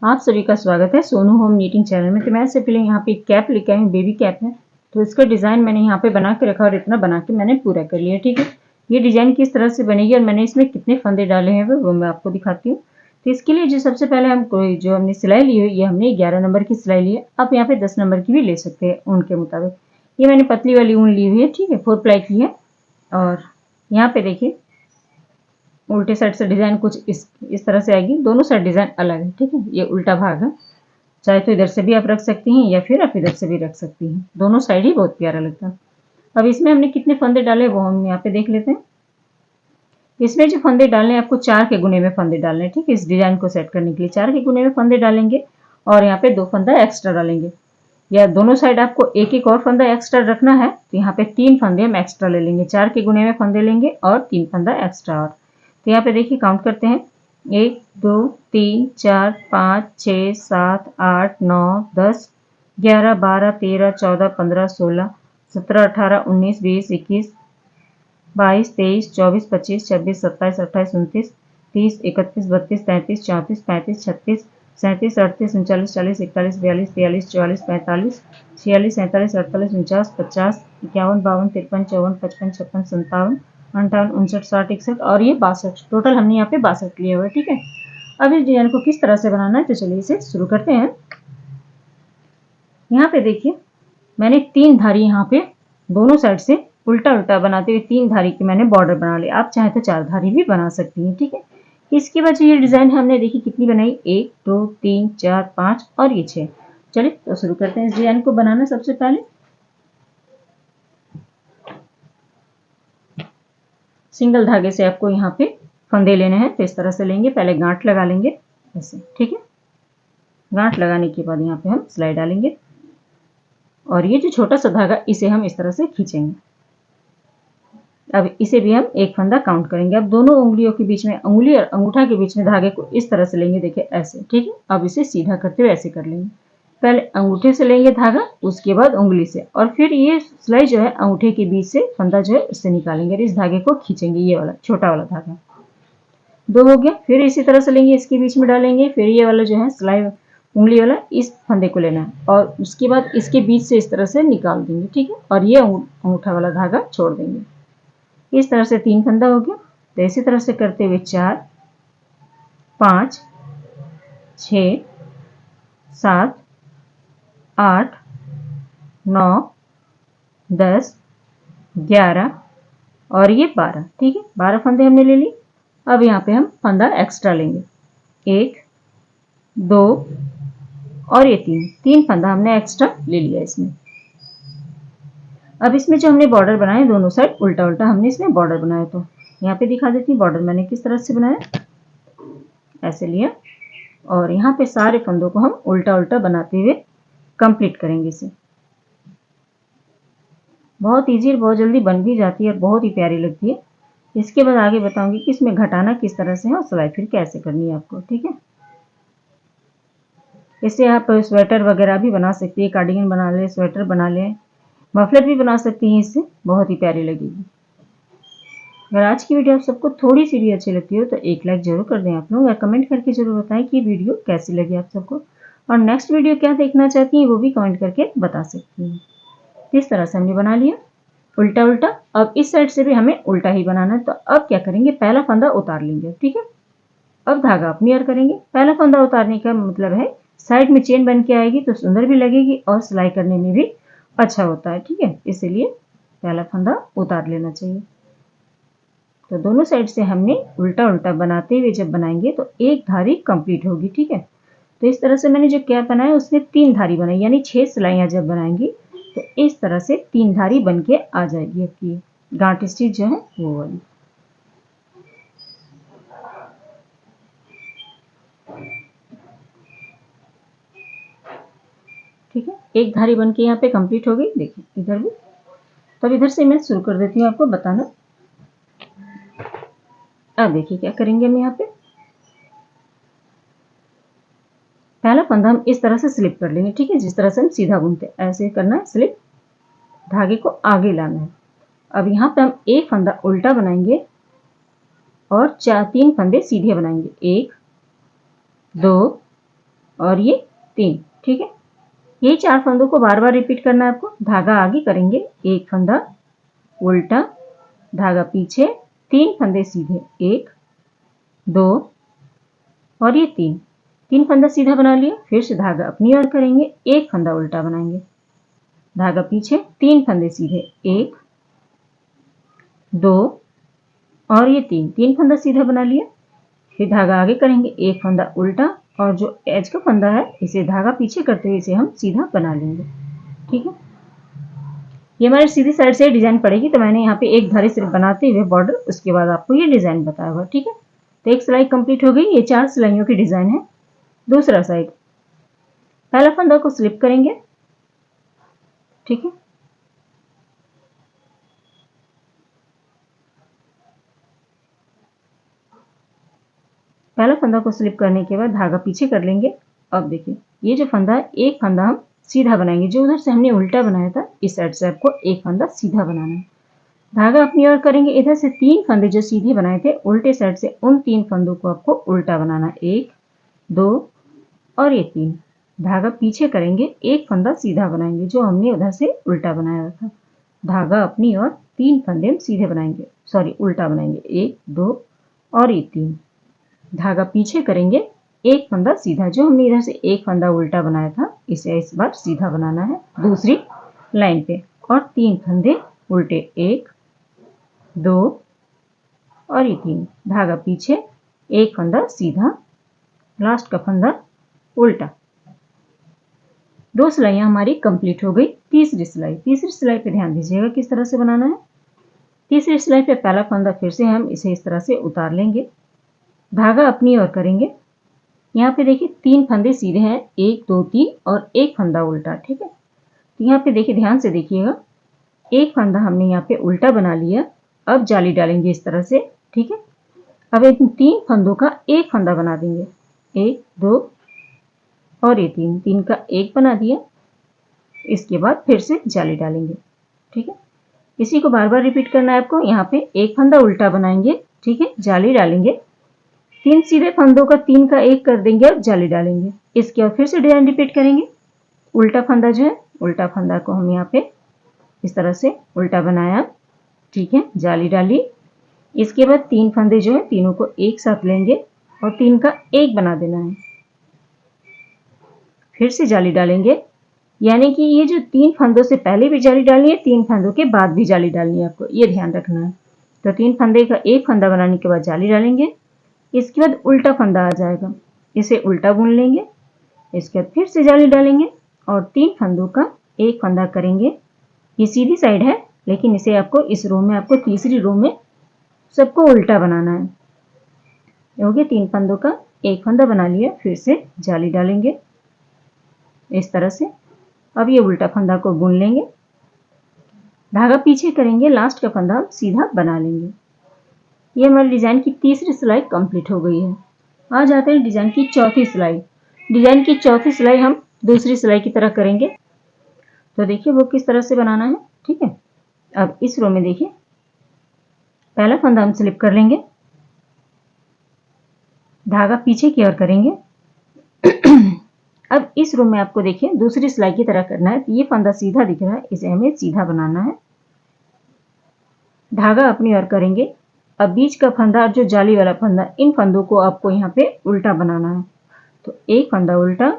आप सभी का स्वागत है सोनू होम नीटिंग चैनल में। तो मैं इससे पहले यहाँ पे एक कैप लेके आई हूँ, बेबी कैप है। तो इसका डिज़ाइन मैंने यहाँ पे बना के रखा और इतना बना के मैंने पूरा कर लिया। ठीक है, ये डिज़ाइन किस तरह से बनेगी और मैंने इसमें कितने फंदे डाले हैं वो मैं आपको दिखाती हूँ। तो इसके लिए जो सबसे पहले जो हमने सिलाई ली है, ये हमने 11 नंबर की सिलाई ली है। आप यहाँ पे 10 नंबर की भी ले सकते हैं ऊन के मुताबिक। ये मैंने पतली वाली ऊन ली हुई है, ठीक है, 4 प्लाई की है। और यहाँ पे देखिए उल्टे साइड से डिज़ाइन कुछ इस तरह से आएगी। दोनों साइड डिज़ाइन अलग है, ठीक है। ये उल्टा भाग है, चाहे तो इधर से भी आप रख सकती हैं या फिर आप इधर से भी रख सकती हैं। दोनों साइड ही बहुत प्यारा लगता है। अब इसमें हमने कितने फंदे डाले वो हम यहाँ पे देख लेते हैं। इसमें जो फंदे डालने हैं आपको 4 के गुने में फंदे डालने हैं, ठीक है। इस डिजाइन को सेट करने के लिए 4 के गुने में फंदे डालेंगे और यहाँ पे 2 फंदा एक्स्ट्रा डालेंगे। या दोनों साइड आपको एक एक और फंदा एक्स्ट्रा रखना है तो यहाँ पे 3 फंदे हम एक्स्ट्रा ले लेंगे। 4 के गुने में फंदे लेंगे और 3 फंदा एक्स्ट्रा। और तो यहाँ पे देखिए काउंट करते हैं, 1 2 3 4 5 6 7 8 9 10 11 12 13 14 15 16 17 18 19 20 21 22 23 24 25 26 27 28 29 30 31 32 33 34 35 36 37 38 39 40 41 42 43 44 45 46 47 48 49 50 51 52 53 54 55 56 57 58 59 60 61 और ये 62। टोटल हमने यहाँ पे 62 लिया हुआ है, ठीक है। अब इस डिजाइन को किस तरह से बनाना है तो चलिए इसे शुरू करते हैं। यहाँ पे देखिए मैंने 3 धारी यहाँ पे दोनों साइड से उल्टा उल्टा बनाते हुए 3 धारी की मैंने बॉर्डर बना लिया। आप चाहे तो 4 धारी भी बना सकती हैं, ठीक है। इसके बाद ये डिजाइन हमने देखी कितनी बनाई, 1 2 3 4 5 और ये 6। चलिए तो शुरू करते हैं इस डिजाइन को बनाना। सबसे पहले सिंगल धागे से आपको यहाँ पे फंदे लेने हैं, तो इस तरह से लेंगे। पहले गांठ लगा लेंगे ऐसे, ठीक है। गांठ लगाने के बाद यहाँ पे हम सिलाई डालेंगे और ये जो छोटा सा धागा इसे हम इस तरह से खींचेंगे। अब इसे भी हम एक फंदा काउंट करेंगे। अब दोनों उंगलियों के बीच में, उंगली और अंगूठा के बीच में धागे को इस तरह से लेंगे, देखिए ऐसे, ठीक है। अब इसे सीधा करते हुए ऐसे कर लेंगे। पहले अंगूठे से लेंगे धागा, उसके बाद उंगली से, और फिर ये सिलाई जो है अंगूठे के बीच से फंदा जो है इससे निकालेंगे और इस धागे को खींचेंगे। ये वाला छोटा वाला धागा 2 हो गया। फिर इसी तरह से लेंगे, इसके बीच में डालेंगे। फिर ये वाला जो है सिलाई उंगली वाला इस फंदे को लेना है और उसके बाद इसके बीच से इस तरह से निकाल देंगे, ठीक है। और ये अंगूठा वाला धागा छोड़ देंगे। इस तरह से 3 फंदा हो गया। तो इसी तरह से करते हुए 4 5 6 7 8 9 10 11 और ये 12, ठीक है। 12 फंदे हमने ले ली। अब यहाँ पे हम फंदा एक्स्ट्रा लेंगे, 1 2 और ये 3 फंदा हमने एक्स्ट्रा ले लिया इसमें। अब इसमें जो हमने बॉर्डर बनाए दोनों साइड उल्टा उल्टा हमने इसमें बॉर्डर बनाया, तो यहाँ पे दिखा देती हूँ बॉर्डर मैंने किस तरह से बनाया। ऐसे लिया और यहाँ पे सारे फंदों को हम उल्टा उल्टा बनाते हुए कंप्लीट करेंगे इसे। बहुत ईजी और बहुत जल्दी बन भी जाती है और बहुत ही प्यारी लगती है। इसके बाद आगे बताऊंगी कि इसमें घटाना किस तरह से है और सिलाई फिर कैसे करनी है आपको, ठीक है। इससे आप स्वेटर वगैरह भी बना सकती है, कार्डिगन बना ले, स्वेटर बना ले, मफलर भी बना सकती हैं। इससे बहुत ही प्यारी लगेगी। अगर आज की वीडियो आप सबको थोड़ी सी भी अच्छी लगती हो तो एक लाइक जरूर कर दें आप लोग, और कमेंट करके जरूर बताएं कि वीडियो कैसी लगी आप सबको, और नेक्स्ट वीडियो क्या देखना चाहती हैं वो भी कमेंट करके बता सकती हैं। इस तरह से हमने बना लिया उल्टा उल्टा। अब इस साइड से भी हमें उल्टा ही बनाना है। तो अब क्या करेंगे, पहला फंदा उतार लेंगे, ठीक है। अब धागा अपनी ओर करेंगे। पहला फंदा उतारने का मतलब है साइड में चेन बन के आएगी तो सुंदर भी लगेगी और सिलाई करने में भी अच्छा होता है, ठीक है। इसीलिए पहला फंदा उतार लेना चाहिए। तो दोनों साइड से हमने उल्टा उल्टा बनाते हुए जब बनाएंगे तो एक धारी कंप्लीट होगी, ठीक है। तो इस तरह से मैंने जो कैप बनाया उसमें 3 धारी बनाई, यानी 6 सिलाइयां जब बनाएंगी तो इस तरह से 3 धारी बन के आ जाएगी आपकी गांठ स्टिच जो है वो वाली। ठीक है, एक धारी बन के यहाँ पे कंप्लीट हो गई। देखिए इधर भी। तब इधर से मैं शुरू कर देती हूँ आपको बताना। अब देखिए क्या करेंगे हम यहाँ पे, पहला फंदा हम इस तरह से स्लिप कर लेंगे, ठीक है। जिस तरह से हम सीधा बुनते हैं ऐसे करना है, स्लिप, धागे को आगे लाना है। अब यहाँ पे हम एक फंदा उल्टा बनाएंगे और 3 फंदे सीधे बनाएंगे, 1 2 और ये 3। ठीक है, ये 4 फंदों को बार बार रिपीट करना है आपको। धागा आगे करेंगे, एक फंदा उल्टा, धागा पीछे, 3 फंदे सीधे, 1 2 और ये 3 फंदा सीधा बना लिया। फिर से धागा अपनी ओर करेंगे, एक फंदा उल्टा बनाएंगे, धागा पीछे, 3 फंदे सीधे, 1 2 और ये 3 फंदा सीधा बना लिया। फिर धागा आगे करेंगे, एक फंदा उल्टा और जो एज का फंदा है इसे धागा पीछे करते हुए इसे हम सीधा बना लेंगे। ठीक है, ये हमारे सीधी साइड से डिजाइन पड़ेगी, तो मैंने यहाँ पे एक धारी सिर्फ बनाते हुए बॉर्डर, उसके बाद आपको ये डिजाइन बताया हुआ। ठीक है, तो एक सिलाई कंप्लीट हो गई। ये 4 सिलाइयों की डिजाइन है। दूसरा साइड, पहला फंदा को स्लिप करेंगे। ठीक है, पहला फंदा को स्लिप करने के बाद धागा पीछे कर लेंगे। अब देखिए, ये जो फंदा है, एक फंदा हम सीधा बनाएंगे, जो उधर से हमने उल्टा बनाया था इस साइड से आपको एक फंदा सीधा बनाना है। धागा अपनी ओर करेंगे, इधर से 3 फंदे जो सीधे बनाए थे उल्टे साइड से, उन 3 फंदों को आपको उल्टा बनाना है, 1 2 और ये 3। धागा पीछे करेंगे, एक फंदा सीधा बनाएंगे जो हमने उधर से उल्टा बनाया था। धागा अपनी ओर, 3 फंदे हम सीधे बनाएंगे, सॉरी उल्टा बनाएंगे, 1 2 और ये 3। धागा पीछे करेंगे, एक फंदा सीधा, जो हमने इधर से एक फंदा उल्टा बनाया था इसे इस बार सीधा बनाना है दूसरी लाइन पे, और 3 फंदे उल्टे, 1 2 और ये 3। धागा पीछे, एक फंदा सीधा, लास्ट का फंदा उल्टा। 2 सिलाइयां हमारी कंप्लीट हो गई। तीसरी सिलाई पे ध्यान दीजिएगा किस तरह से बनाना है। तीसरी सिलाई पे पहला फंदा फिर से हम इसे इस तरह से उतार लेंगे, धागा अपनी ओर करेंगे। यहाँ पे देखिए 3 फंदे सीधे हैं, 1 2 3 और एक फंदा उल्टा। ठीक है, तो यहाँ पे देखिए, ध्यान से देखिएगा, एक फंदा हमने यहाँ पे उल्टा बना लिया। अब जाली डालेंगे इस तरह से। ठीक है, अब इन 3 फंदों का एक फंदा बना देंगे, 1 2 और ये 3 का एक बना दिया। इसके बाद फिर से जाली डालेंगे। ठीक है, इसी को बार बार रिपीट करना है आपको। यहाँ पे एक फंदा उल्टा बनाएंगे, ठीक है, जाली डालेंगे, 3 सीधे फंदों का 3 का एक कर देंगे और जाली डालेंगे। इसके बाद फिर से डिजाइन रिपीट करेंगे। उल्टा फंदा जो है, उल्टा फंदा को हम यहाँ पे इस तरह से उल्टा बनाया, ठीक है, जाली डाली। इसके बाद 3 फंदे जो है तीनों को एक साथ लेंगे और 3 का एक बना देना है। फिर से जाली डालेंगे, यानी कि ये जो 3 फंदों से पहले भी जाली डालनी है, 3 फंदों के बाद भी जाली डालनी है, आपको ये ध्यान रखना है। तो 3 फंदे का एक फंदा बनाने के बाद जाली डालेंगे। इसके बाद उल्टा फंदा आ जाएगा, इसे उल्टा बुन लेंगे। इसके बाद फिर से जाली डालेंगे और 3 फंदों का एक फंदा करेंगे। ये सीधी साइड है, लेकिन इसे आपको इस रो में, आपको तीसरी रो में सबको उल्टा बनाना है। हो गया, 3 फंदों का एक फंदा बना लिया। फिर से जाली डालेंगे इस तरह से। अब ये उल्टा फंदा को बुन लेंगे, धागा पीछे करेंगे, लास्ट का फंदा हम सीधा बना लेंगे। ये हमारी डिजाइन की तीसरी सिलाई कंप्लीट हो गई है। आ जाते हैं डिजाइन की चौथी सिलाई। डिजाइन की चौथी सिलाई हम दूसरी सिलाई की तरह करेंगे। तो देखिए वो किस तरह से बनाना है। ठीक है, अब इस रो में देखिए, पहला फंदा हम स्लिप कर लेंगे, धागा पीछे की ओर करेंगे। अब इस रो में आपको देखिए दूसरी सिलाई की तरह करना है। ये फंदा सीधा दिख रहा है, इसे हमें सीधा बनाना है। धागा अपनी ओर करेंगे। अब बीच का फंदा और जो जाली वाला फंदा, इन फंदों को आपको यहाँ पे उल्टा बनाना है। तो एक फंदा उल्टा,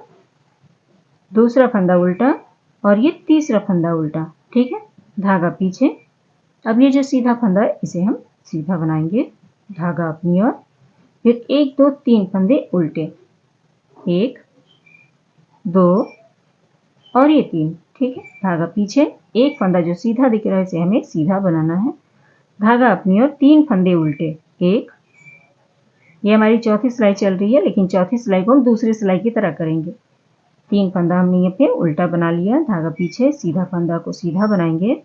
दूसरा फंदा उल्टा और ये तीसरा फंदा उल्टा। ठीक है, धागा पीछे। अब ये जो सीधा फंदा है इसे हम सीधा बनाएंगे, धागा अपनी ओर। फिर 1 2 3 फंदे उल्टे, 1 2 और ये 3। ठीक है, धागा पीछे, एक फंदा जो सीधा दिख रहा है इसे हमें सीधा बनाना है, धागा अपनी ओर, 3 फंदे उल्टे, 1। ये हमारी चौथी सिलाई चल रही है, लेकिन चौथी सिलाई को हम दूसरी सिलाई की तरह करेंगे। 3 फंदा हमने यहाँ पे उल्टा बना लिया, धागा पीछे, सीधा फंदा को सीधा बनाएंगे,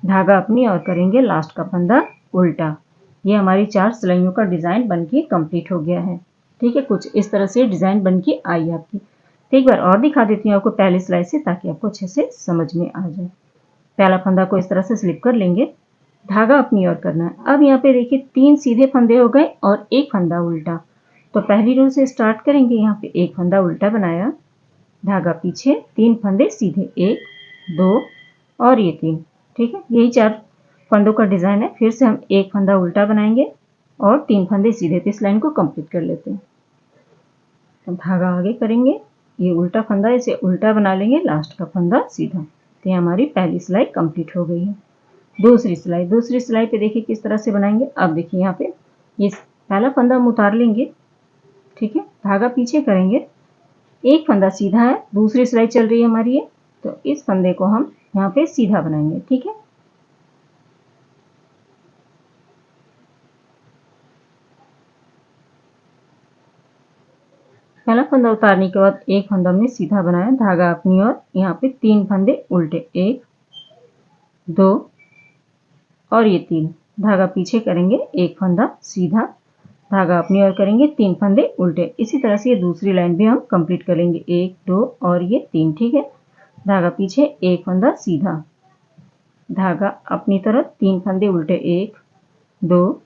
धागा अपनी ओर करेंगे, लास्ट का फंदा उल्टा। ये हमारी 4 सिलाइयों का डिजाइन बनके कंप्लीट हो गया है। ठीक है, कुछ इस तरह से डिजाइन बनके आई आपकी। तो एक बार और दिखा देती हूँ आपको पहली सिलाई से, ताकि आपको अच्छे से समझ में आ जाए। पहला फंदा को इस तरह से स्लिप कर लेंगे, धागा अपनी ओर करना है। अब यहाँ पे देखिए 3 सीधे फंदे हो गए और एक फंदा उल्टा। तो पहली रो से स्टार्ट करेंगे। यहाँ पे एक फंदा उल्टा बनाया, धागा पीछे, 3 फंदे सीधे, 1 2 और ये 3। ठीक है, यही 4 फंदों का डिजाइन है। फिर से हम एक फंदा उल्टा बनाएंगे और 3 फंदे सीधे। तो इस लाइन को कंप्लीट कर लेते हैं। तो धागा आगे करेंगे, ये उल्टा फंदा, इसे उल्टा बना लेंगे, लास्ट का फंदा सीधा। तो ये हमारी पहली सिलाई कंप्लीट हो गई है। दूसरी सिलाई पे देखिए किस तरह से बनाएंगे। अब देखिए यहाँ पे ये पहला फंदा हम उतार लेंगे। ठीक है, धागा पीछे करेंगे, एक फंदा सीधा है, दूसरी सिलाई चल रही है हमारी ये। तो इस फंदे को हम यहाँ पे सीधा बनाएंगे। ठीक है, पहला फंदा उतारने के बाद एक फंदा हमने सीधा बनाया, धागा अपनी ओर, यहाँ पे 3 फंदे उल्टे, 1 2 और ये 3। धागा पीछे करेंगे, एक फंदा सीधा, धागा अपनी ओर करेंगे, 3 फंदे उल्टे। इसी तरह से ये दूसरी लाइन भी हम कंप्लीट करेंगे, 1 2 और ये 3। ठीक है, धागा पीछे, एक फंदा सीधा, धागा अपनी तरफ, 3 फंदे उल्टे, 1 2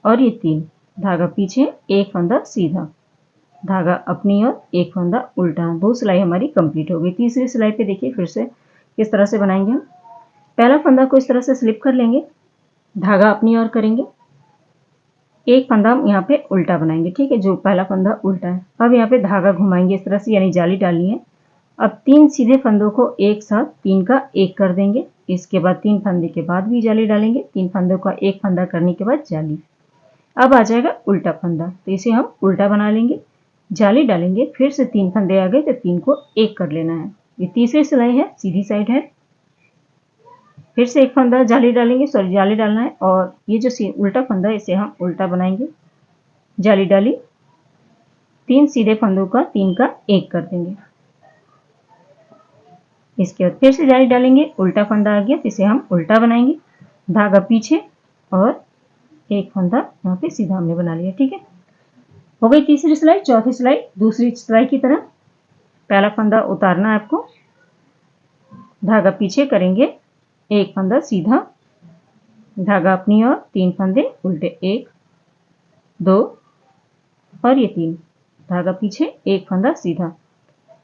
और ये 3। धागा पीछे, एक फंदा सीधा, धागा अपनी ओर, एक फंदा उल्टा। 2 सिलाई हमारी कंप्लीट हो गई। तीसरी सिलाई पे देखिए फिर से किस तरह से बनाएंगे हम। पहला फंदा को इस तरह से स्लिप कर लेंगे, धागा अपनी ओर करेंगे, एक फंदा हम यहाँ पे उल्टा बनाएंगे। ठीक है, जो पहला फंदा उल्टा है। अब यहाँ पे धागा घुमाएंगे इस तरह से, यानी जाली डालनी है। अब 3 सीधे फंदों को एक साथ 3 का 1 कर देंगे। इसके बाद 3 फंदे के बाद भी जाली डालेंगे, 3 फंदों का 1 फंदा करने के बाद जाली। अब आ जाएगा उल्टा फंदा, तो इसे हम उल्टा बना लेंगे, जाली डालेंगे, फिर से 3 फंदे आ गए तो 3 को 1 कर लेना है। ये तीसरी सिलाई है, सीधी साइड है। फिर से एक फंदा जाली डालेंगे, सॉरी जाली डालना है, और ये जो उल्टा फंदा है इसे हम उल्टा बनाएंगे, जाली डाली, 3 सीधे फंदों का 3 का 1 कर देंगे। इसके बाद फिर से जाली डालेंगे, उल्टा फंदा आ गया तो इसे हम उल्टा बनाएंगे, धागा पीछे और एक फंदा यहाँ पे सीधा हमने बना लिया। ठीक है, हो गई तीसरी सिलाई। चौथी सिलाई दूसरी सिलाई की तरह, पहला फंदा उतारना है आपको, धागा पीछे करेंगे, एक फंदा सीधा, धागा अपनी ओर, 3 फंदे उल्टे, 1 2 और ये 3। धागा पीछे, एक फंदा सीधा।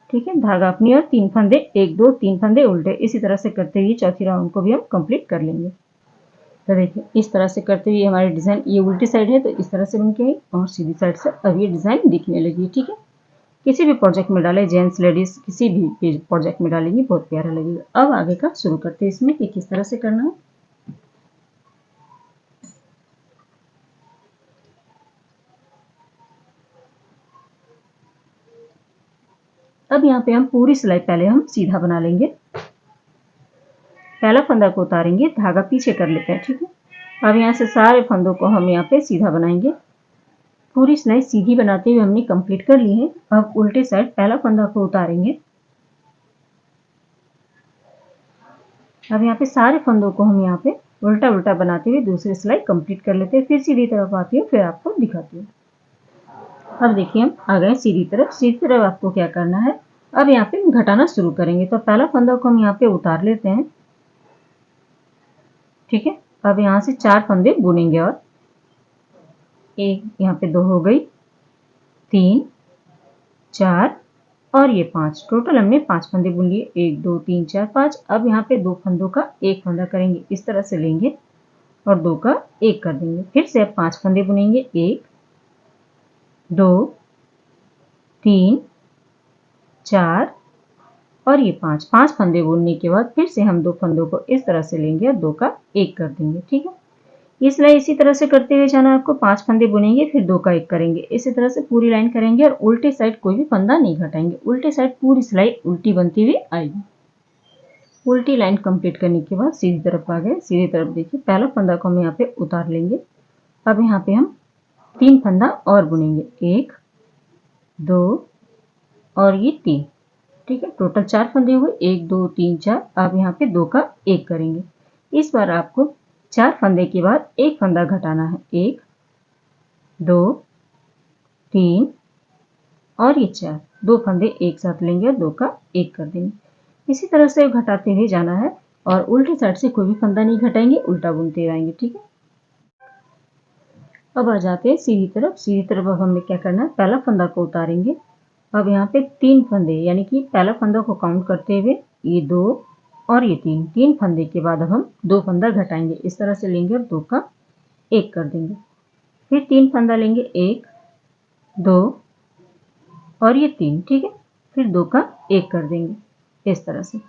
ठीक है, धागा अपनी ओर, 3 फंदे, 1 2 3 फंदे उल्टे। इसी तरह से करते हुए चौथी राउंड को भी हम कंप्लीट कर लेंगे। तो देखिए इस तरह से करते हुए हमारी डिज़ाइन, ये उल्टी साइड है तो इस तरह से बन के आई, और सीधी साइड से अब ये डिज़ाइन दिखने लगी। ठीक है, किसी भी प्रोजेक्ट में डाले, जेंट्स लेडीज किसी भी प्रोजेक्ट में डालेंगे, बहुत प्यारा लगेगा। अब आगे का शुरू करते हैं इसमें कि किस तरह से करना है। अब यहाँ पे हम पूरी सिलाई पहले हम सीधा बना लेंगे, पहला फंदा को उतारेंगे, धागा पीछे कर लेते हैं। ठीक है, अब यहाँ से सारे फंदों को हम यहाँ पे सीधा बनाएंगे। पूरी सिलाई सीधी बनाते हुए हमने कंप्लीट कर ली है। अब उल्टे साइड पहला फंदा को उतारेंगे, अब यहाँ पे सारे फंदों को हम यहाँ पे उल्टा उल्टा बनाते हुए दूसरी सिलाई कंप्लीट कर लेते हैं। फिर सीधी तरफ आती हूँ, फिर आपको दिखाती हूँ। अब देखिए हम आ गए सीधी तरफ। सीधी तरफ आपको क्या करना है, अब यहाँ पे घटाना शुरू करेंगे। तो पहला फंदा को हम यहाँ पे उतार लेते हैं। ठीक है, अब यहाँ से 4 फंदे बुनेंगे, और एक यहाँ पे 2 हो गई, 3 4 और ये 5। टोटल हमने 5 फंदे बुन लिए, 1 2 3 4 5। अब यहाँ पे 2 फंदों का 1 फंदा करेंगे, इस तरह से लेंगे और 2 का 1 कर देंगे। फिर से अब 5 फंदे बुनेंगे, 1 2 3 4 और ये 5 फंदे बुनने के बाद फिर से हम 2 फंदों को इस तरह से लेंगे और 2 का 1 कर देंगे। ठीक है, ये सिलाई इसी तरह से करते हुए जाना आपको। 5 फंदे बुनेंगे, फिर 2 का 1 करेंगे, इसी तरह से पूरी लाइन करेंगे, और उल्टे साइड कोई भी फंदा नहीं घटाएंगे। उल्टे साइड पूरी सिलाई उल्टी बनती हुई आएगी। उल्टी लाइन कंप्लीट करने के बाद सीधी तरफ आ गए। सीधी तरफ देखिए पहला फंदा को हम यहाँ पे उतार लेंगे। अब यहाँ पे हम 3 फंदा और बुनेंगे, 1 2 और ये 3। ठीक है, टोटल 4 फंदे हुए, 1 2 3 4। अब यहाँ पे 2 का 1 करेंगे। इस बार आपको 4 फंदे के बाद 1 फंदा घटाना है, 1 2 3 और ये 4। 2 फंदे एक साथ लेंगे और 2 का 1 कर देंगे। इसी तरह से घटाते हुए जाना है, और उल्टी साइड से कोई भी फंदा नहीं घटाएंगे, उल्टा बुनते आएंगे। ठीक है, अब आ जाते हैं सीधी तरफ। सीधी तरफ अब हमें क्या करना है, पहला फंदा को उतारेंगे। अब यहाँ पे 3 फंदे, यानी कि पहला फंदा को काउंट करते हुए ये 2 और ये 3 फंदे के बाद अब हम 2 फंदा घटाएंगे। इस तरह से लेंगे और 2 का 1 कर देंगे। फिर 3 फंदा लेंगे, 1 2 और ये 3, ठीक है। फिर 2 का 1 कर देंगे इस तरह से।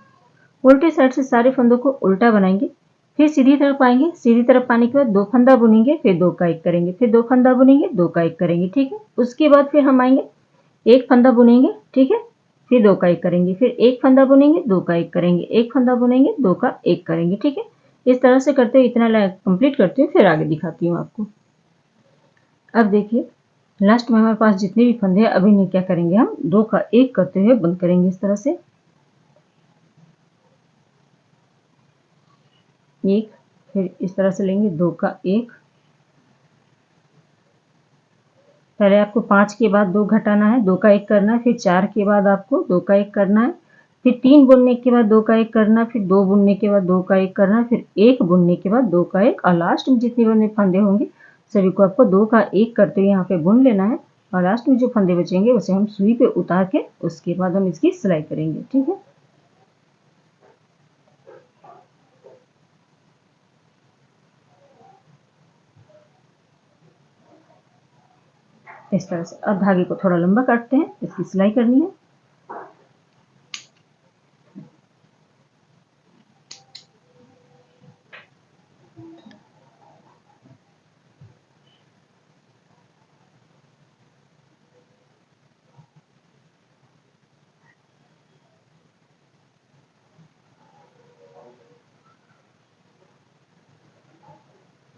उल्टे साइड से सारे फंदों को उल्टा बनाएंगे। फिर सीधी तरफ आएंगे। सीधी तरफ आने के बाद 2 फंदा बुनेंगे, फिर 2 का 1 करेंगे, फिर 2 फंदा बुनेंगे, 2 का 1 करेंगे, ठीक है। उसके बाद फिर हम आएंगे, 1 फंदा बुनेंगे, ठीक है, फिर 2 का 1 करेंगे, फिर 1 फंदा बुनेंगे, 2 का 1 करेंगे, 1 फंदा बुनेंगे, 2 का 1 करेंगे, ठीक है। इस तरह से करते हुए इतना कंप्लीट करती हूँ, फिर आगे दिखाती हूँ आपको। अब देखिए लास्ट में हमारे पास जितने भी फंदे हैं, अभी इन्हें क्या करेंगे, हम 2 का 1 करते हुए बंद करेंगे इस तरह से। 1, फिर इस तरह से लेंगे 2 का 1। पहले आपको 5 के बाद 2 घटाना है, 2 का 1 करना है, फिर 4 के बाद आपको 2 का 1 करना है, फिर 3 बुनने के बाद 2 का 1 करना है, फिर 2 बुनने के बाद 2 का 1 करना है, फिर 1 बुनने के बाद 2 का 1, और लास्ट में जितने बने फंदे होंगे सभी को आपको 2 का 1 करते हुए यहाँ पे बुन लेना है। और लास्ट में जो फंदे बचेंगे उसे हम सुई पे उतार के उसके बाद हम इसकी सिलाई करेंगे, ठीक है। इस तरह से अब धागे को थोड़ा लंबा काटते हैं, इसकी सिलाई करनी है।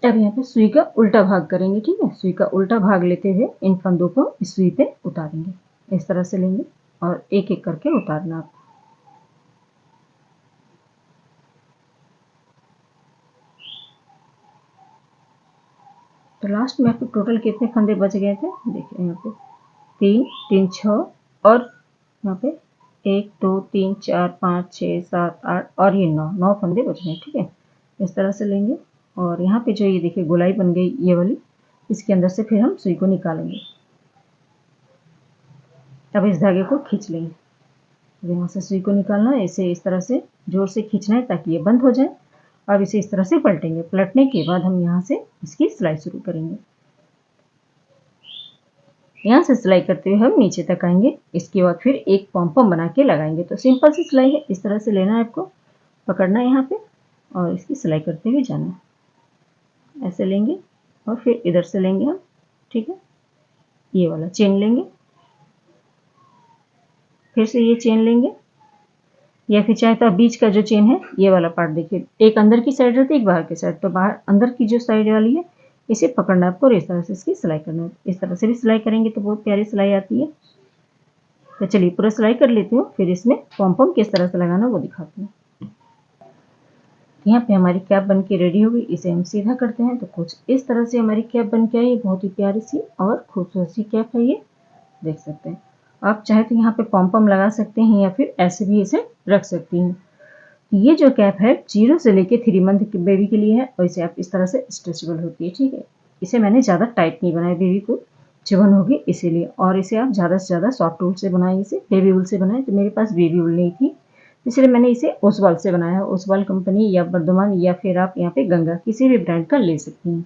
अब यहाँ पे सुई का उल्टा भाग करेंगे, ठीक है। सुई का उल्टा भाग लेते हुए इन फंदों को इस सुई पे उतारेंगे। इस तरह से लेंगे और एक एक करके उतारना आपको। तो लास्ट में आपको टोटल कितने फंदे बच गए थे, देखिए यहाँ पे 3 3 6 और यहाँ पे 1 2 3 4 5 6 7 8 और ये 9 फंदे बच गए, ठीक है। इस तरह से लेंगे और यहाँ पे जो ये देखिए गोलाई बन गई ये वाली, इसके अंदर से फिर हम सुई को निकालेंगे। अब इस धागे को खींच लेंगे। अब यहाँ से सुई को निकालना है, इसे इस तरह से जोर से खींचना है ताकि ये बंद हो जाए। अब इसे इस तरह से पलटेंगे। पलटने के बाद हम यहाँ से इसकी सिलाई शुरू करेंगे। यहाँ से सिलाई करते हुए हम नीचे तक आएंगे। इसके बाद फिर एक पॉम बना के लगाएंगे। तो सिंपल सी सिलाई है, इस तरह से लेना है आपको, पकड़ना है यहाँ पे और इसकी सिलाई करते हुए जाना है। ऐसे लेंगे और फिर इधर से लेंगे हम, ठीक है। ये वाला चेन लेंगे, फिर से ये चेन लेंगे, या फिर चाहे तो आप बीच का जो चेन है ये वाला पार्ट देखिए, एक अंदर की साइड रहती है, एक बाहर की साइड। तो बाहर अंदर की जो साइड वाली है इसे पकड़ना है आपको और इस तरह से इसकी सिलाई करना है। इस तरह से भी सिलाई करेंगे तो बहुत प्यारी सिलाई आती है। तो चलिए पूरा सिलाई कर लेती हूँ, फिर इसमें पॉम किस तरह से लगाना वो दिखाती हूँ। यहाँ पे हमारी कैप बन के रेडी हो गई। इसे हम सीधा करते हैं तो कुछ इस तरह से हमारी कैप बन के आई। बहुत ही प्यारी सी और खूबसूरत सी कैप है ये, देख सकते हैं। आप चाहे तो यहाँ पे पॉम लगा सकते हैं या फिर ऐसे भी इसे रख सकती हैं। ये जो कैप है 0 से लेके 3 मंथ के बेबी के लिए है और इसे आप इस तरह से स्ट्रेचेबल होती है, ठीक है। इसे मैंने ज़्यादा टाइट नहीं बनाया, बेबी को चुभन होगी इसीलिए। और इसे आप ज़्यादा से ज़्यादा सॉफ्ट वूल से बनाएं, इसे बेबी वूल से बनाएं। तो मेरे पास बेबी वूल नहीं थी, इसलिए मैंने इसे ओसवाल से बनाया है। ओसवाल कंपनी या वर्धमान या फिर आप यहाँ पे गंगा किसी भी ब्रांड का ले सकती हैं।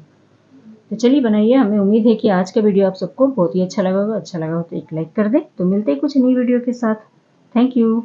तो चलिए बनाइए। हमें उम्मीद है कि आज का वीडियो आप सबको बहुत ही अच्छा लगा होगा। अच्छा लगा हो तो एक लाइक कर दें। तो मिलते हैं कुछ नई वीडियो के साथ। Thank you.